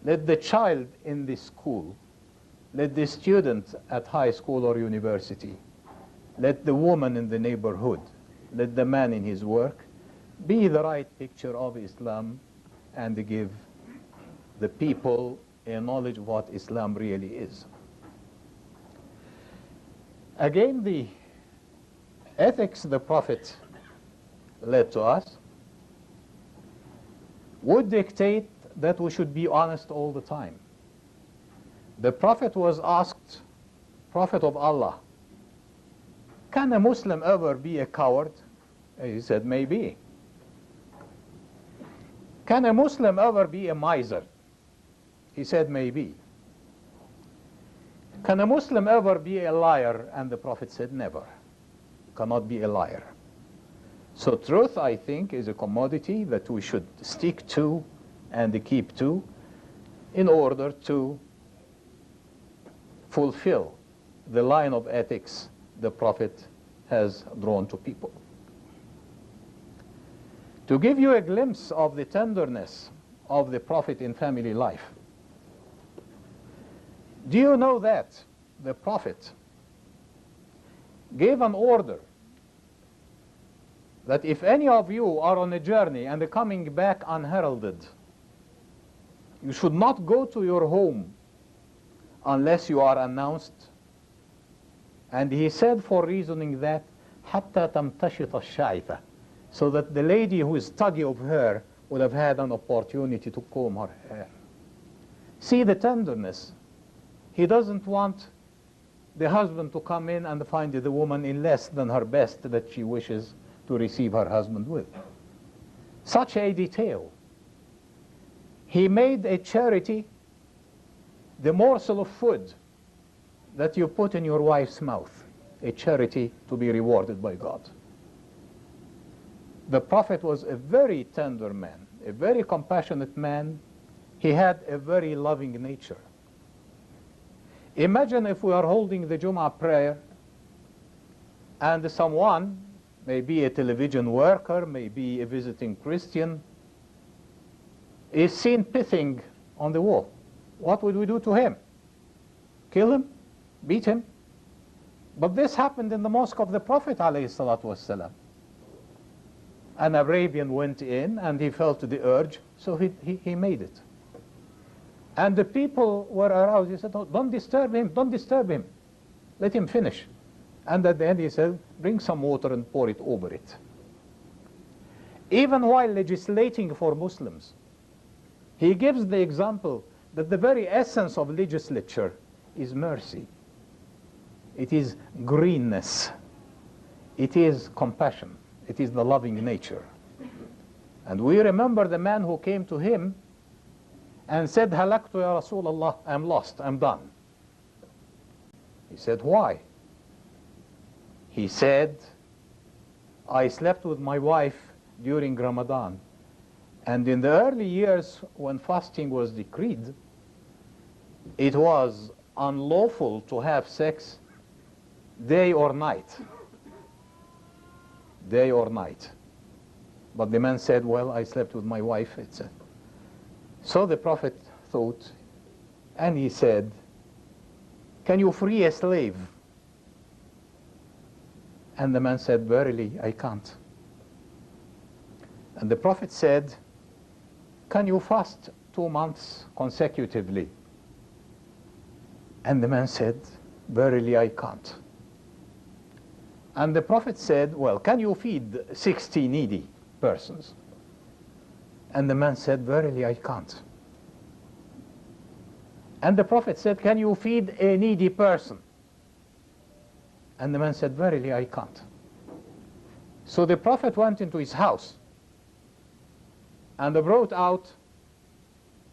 let the child in the school, let the student at high school or university, let the woman in the neighborhood, let the man in his work be the right picture of Islam and give the people a knowledge of what Islam really is. Again, the ethics the Prophet led to us would dictate that we should be honest all the time. The Prophet was asked, Prophet of Allah, can a Muslim ever be a coward? He said, maybe. Can a Muslim ever be a miser? He said, maybe. Can a Muslim ever be a liar? And the Prophet said, never. Cannot be a liar. So truth, I think, is a commodity that we should stick to and keep to in order to fulfill the line of ethics the Prophet has drawn to people. To give you a glimpse of the tenderness of the Prophet in family life, do you know that the Prophet gave an order that if any of you are on a journey and are coming back unheralded, you should not go to your home unless you are announced? And he said, for reasoning that, حَتَّى تَمْتَشِطَ الشَّعِثَ, so that the lady who is tuggy of hair would have had an opportunity to comb her hair. See the tenderness. He doesn't want the husband to come in and find the woman in less than her best that she wishes to receive her husband with. Such a detail. He made a charity the morsel of food that you put in your wife's mouth, a charity to be rewarded by God. The Prophet was a very tender man, a very compassionate man. He had a very loving nature. Imagine if we are holding the Jum'ah prayer and someone, maybe a television worker, maybe a visiting Christian, is seen pissing on the wall. What would we do to him? Kill him? Beat him? But this happened in the mosque of the Prophet ﷺ. An Arabian went in and he felt the urge, so he made it. And the people were aroused. He said, oh, don't disturb him, don't disturb him. Let him finish. And at the end he said, bring some water and pour it over it. Even while legislating for Muslims, he gives the example that the very essence of legislature is mercy. It is greenness. It is compassion. It is the loving nature. And we remember the man who came to him and said, Halaktu ya Rasulullah, I'm lost, I'm done. He said, why? He said, I slept with my wife during Ramadan. And in the early years when fasting was decreed, it was unlawful to have sex day or night. Day or night. But the man said, well, I slept with my wife, etc. So the Prophet thought, and he said, can you free a slave? And the man said, verily, I can't. And the Prophet said, can you fast 2 months consecutively? And the man said, verily, I can't. And the Prophet said, well, can you feed 60 needy persons? And the man said, verily, I can't. And the Prophet said, can you feed a needy person? And the man said, verily, I can't. So the Prophet went into his house and brought out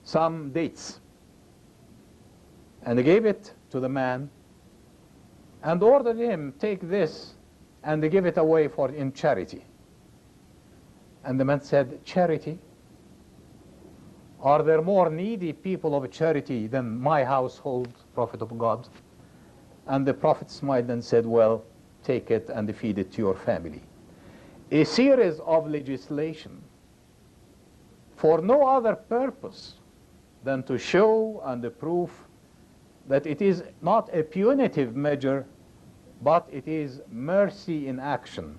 some dates and gave it to the man and ordered him, take this and give it away in charity. And the man said, charity? Are there more needy people of charity than my household, Prophet of God? And the Prophet smiled and said, well, take it and feed it to your family. A series of legislation for no other purpose than to show and to prove that it is not a punitive measure, but it is mercy in action.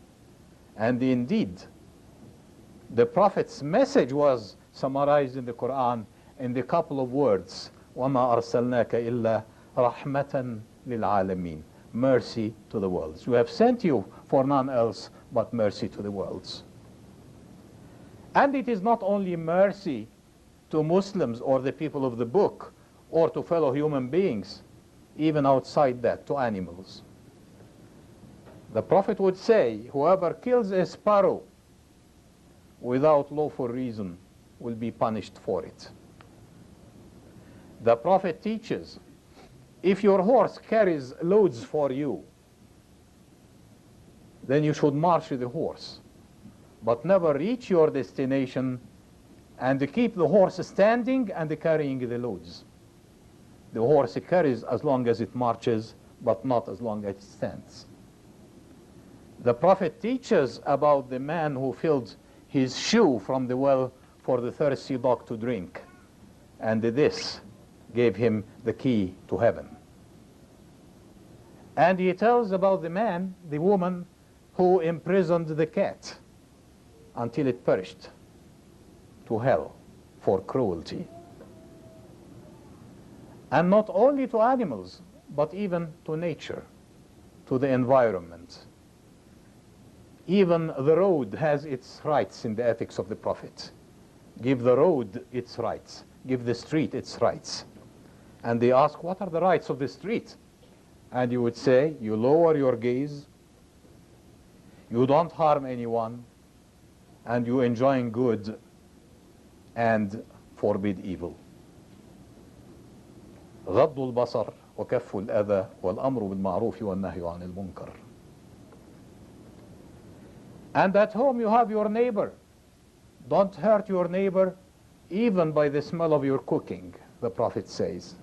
And indeed, the Prophet's message was summarized in the Quran in the couple of words, وَمَا أَرْسَلْنَاكَ إِلَّا رَحْمَةً لِلْعَالَمِينَ, mercy to the worlds. We have sent you for none else but mercy to the worlds. And it is not only mercy to Muslims or the people of the book or to fellow human beings, even outside that, to animals. The Prophet would say, whoever kills a sparrow without lawful reason will be punished for it. The Prophet teaches, if your horse carries loads for you, then you should march the horse, but never reach your destination and keep the horse standing and carrying the loads. The horse carries as long as it marches, but not as long as it stands. The Prophet teaches about the man who filled his shoe from the well for the thirsty dog to drink, and this gave him the key to heaven. And he tells about the man, the woman, who imprisoned the cat until it perished to hell for cruelty. And not only to animals, but even to nature, to the environment. Even the road has its rights in the ethics of the Prophet. Give the road its rights. Give the street its rights. And they ask, what are the rights of the street? And you would say, you lower your gaze, you don't harm anyone, and you enjoy good and forbid evil. غض البصر وكف الأذى والأمر بالمعروف والنهي عن المنكر. And at home you have your neighbor. Don't hurt your neighbor even by the smell of your cooking, the Prophet says.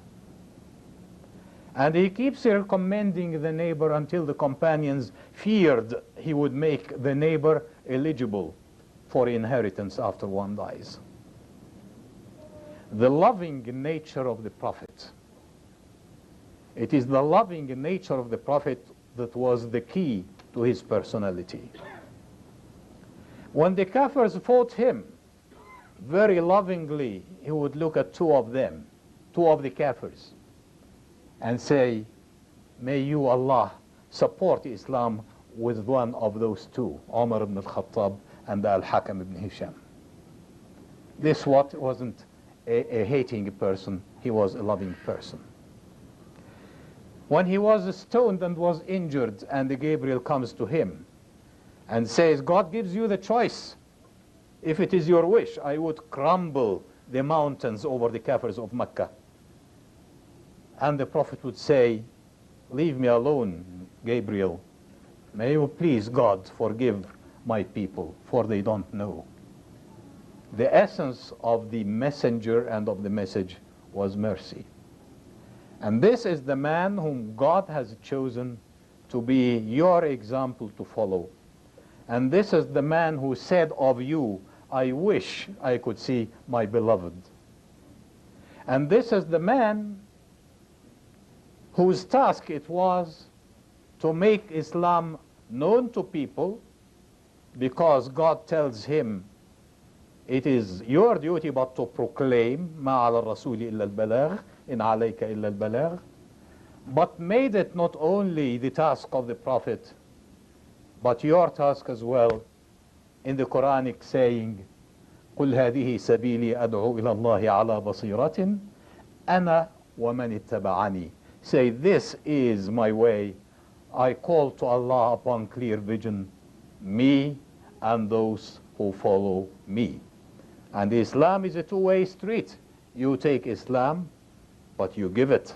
And he keeps recommending the neighbor until the companions feared he would make the neighbor eligible for inheritance after one dies. The loving nature of the Prophet. It is the loving nature of the Prophet that was the key to his personality. When the Kafirs fought him, very lovingly he would look at two of them, two of the Kafirs, and say, may you, Allah, support Islam with one of those two, Umar ibn al-Khattab and Al-Hakam ibn Hisham. This wasn't a hating person, he was a loving person. When he was stoned and was injured, and Gabriel comes to him and says, God gives you the choice. If it is your wish, I would crumble the mountains over the Kafirs of Mecca. And the Prophet would say, leave me alone, Gabriel. May you please, God, forgive my people, for they don't know. The essence of the messenger and of the message was mercy. And this is the man whom God has chosen to be your example to follow. And this is the man who said of you, I wish I could see my beloved. And this is the man whose task it was to make Islam known to people, because God tells him, it is your duty but to proclaim, مَا عَلَى الرَّسُولِ إِلَّا الْبَلَاغِ إِنْ عَلَيْكَ إِلَّا الْبَلَاغِ, but made it not only the task of the Prophet, but your task as well, in the Quranic saying, قُلْ هَذِهِ سَبِيلِي أَدْعُو إِلَى اللَّهِ عَلَى بَصِيرَةٍ أَنَا وَمَنِ اتَّبَعَنِي. Say, this is my way. I call to Allah upon clear vision, me and those who follow me. And Islam is a two-way street. You take Islam, but you give it.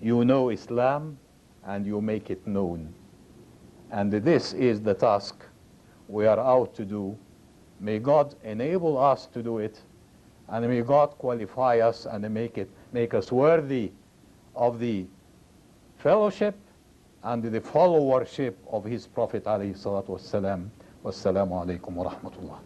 You know Islam, and you make it known. And this is the task we are out to do. May God enable us to do it, and may God qualify us and make us worthy of the fellowship and the followership of his Prophet alayhi salatu wassalam. Wassalamu alaikum wa rahmatullah.